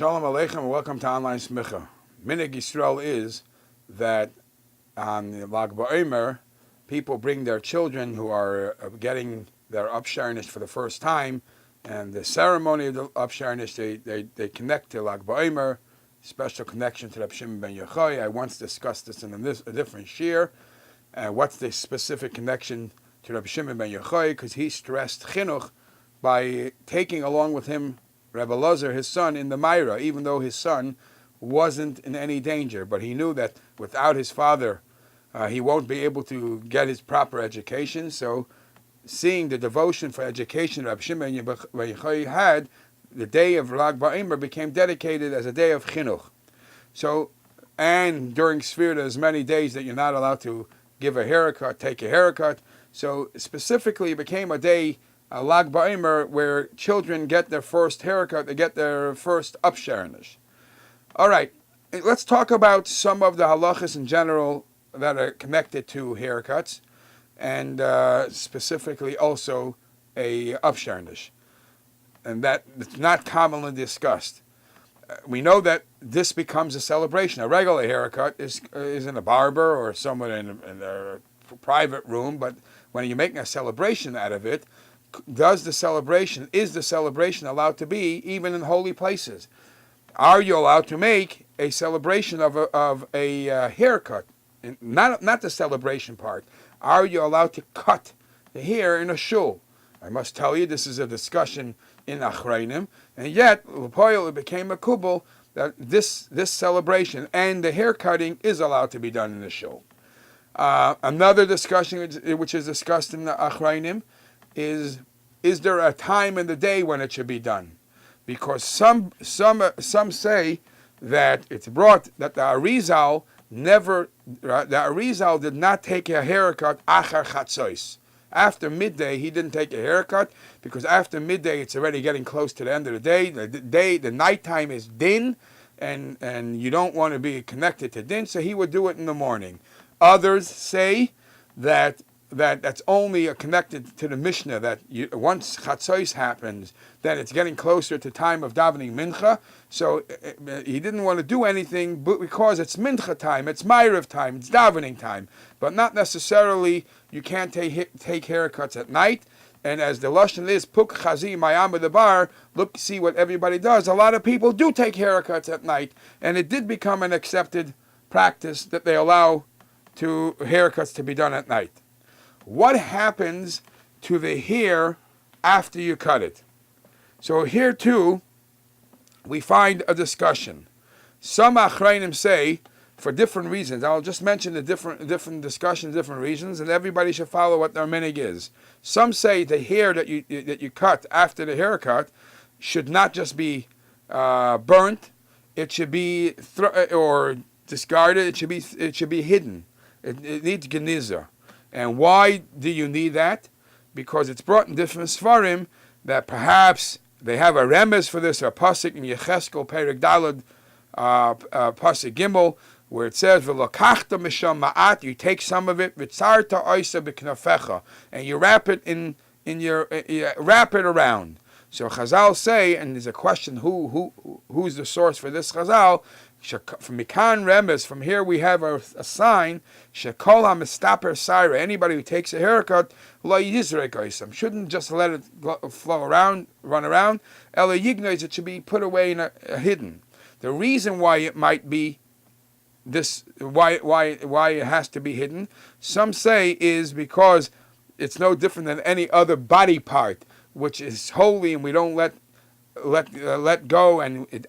Shalom Aleichem and welcome to Online Smicha. Minig Yisrael is that on the Lag BaOmer, people bring their children who are getting their Afsha'arinish for the first time, and the ceremony of the Afsha'arinish, they connect to Lag BaOmer, special connection to Reb Shimon ben Yochai. I once discussed this in a different shir. What's the specific connection to Reb Shimon ben Yochai? Because he stressed chinuch by taking along with him Rebbe Lazar, his son, in the Meira, even though his son wasn't in any danger. But he knew that without his father, he won't be able to get his proper education. So, seeing the devotion for education Reb Shimon ben Yochai had, the day of Lag BaOmer became dedicated as a day of chinuch. So, and during Sfira, there's many days that you're not allowed to give a haircut, take a haircut. So, specifically, it became a day, Lag BaOmer, where children get their first haircut, they get their first Afsha'arinish. All right, let's talk about some of the halachas in general that are connected to haircuts, and specifically also a Afsha'arinish, and that it's not commonly discussed. We know that this becomes a celebration. A regular haircut is in a barber or someone in their private room, but when you're making a celebration out of it, is the celebration allowed to be even in holy places? Are you allowed to make a celebration of a haircut? Not the celebration part. Are you allowed to cut the hair in a shul? I must tell you, this is a discussion in Achreinim, and yet it became a kubal that this celebration and the hair cutting is allowed to be done in the shul. Another discussion which is discussed in the Achreinim is there a time in the day when it should be done? Because some say that it's brought that the Arizal did not take a haircut achar chatzos. After midday, he didn't take a haircut because after midday it's already getting close to the end of the day. The nighttime is din, and you don't want to be connected to din, so he would do it in the morning. Others say that that's only connected to the Mishnah, that once Chatzos happens, then it's getting closer to time of davening Mincha. So he didn't want to do anything because it's Mincha time, it's Ma'ariv time, it's davening time. But not necessarily, you can't take haircuts at night. And as the Lashon is, Puk Chazi Mayam the bar, look, see what everybody does. A lot of people do take haircuts at night. And it did become an accepted practice that they allow haircuts to be done at night. What happens to the hair after you cut it? So here too, we find a discussion. Some Achrayim say, for different reasons, I'll just mention the different discussions, different reasons, and everybody should follow what their minig is. Some say the hair that you cut after the haircut should not just be burnt; it should be or discarded. It should be hidden. It needs geniza. And why do you need that? Because it's brought in different svarim that perhaps they have a remes for this, a pasuk in Yecheskel Perek Daled, pasuk Gimel, where it says v'lokachta misham ma'at, you take some of it, v'tzarta oisa b'knafecha, and you wrap it wrap it around. So Chazal say, and there's a question, who's the source for this Chazal? From Mikan Remes, from here we have a sign, Shekol HaMistaper Saira, anybody who takes a haircut, Lo Yizrek Oisam, shouldn't just let it run around, Ela Yignois, it should be put away in hidden. The reason why it might be this, why it has to be hidden, some say is because it's no different than any other body part, which is holy, and we don't let go, and it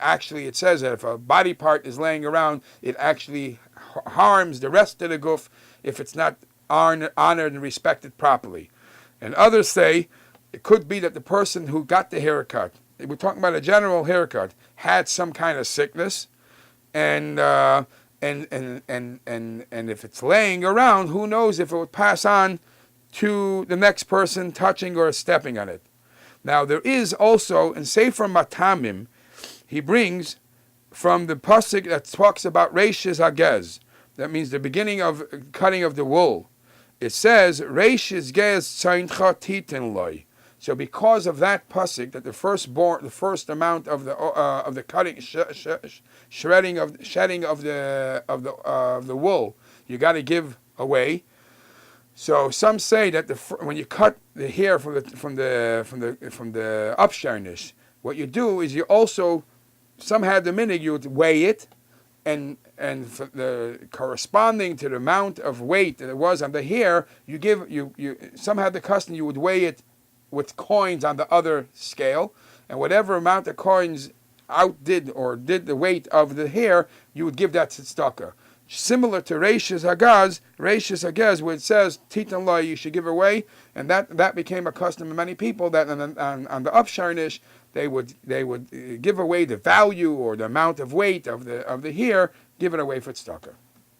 says that if a body part is laying around, it actually harms the rest of the guf if it's not honored and respected properly. And others say it could be that the person who got the haircut, we're talking about a general haircut, had some kind of sickness, and if it's laying around, who knows if it would pass on to the next person touching or stepping on it. Now there is also in Sefer Matamim, he brings from the pasuk that talks about Reishis Hagez. That means the beginning of cutting of the wool. It says Reishis Gez Tzeincha Titin Loi. So because of that pasuk, that the first amount of the cutting, shedding of the wool, you got to give away. So some say that when you cut the hair from the Afsharish, what you do is you also, some had the minig, you would weigh it, and for the corresponding to the amount of weight that it was on the hair, some had the custom you would weigh it with coins on the other scale, and whatever amount of coins outdid or did the weight of the hair, you would give that to tzedakah. Similar to Reishis Hagaz, where it says Titan Law, you should give away, and that became a custom of many people that on the Afsharish they would give away the value or the amount of weight of the hair, give it away for tzedakah.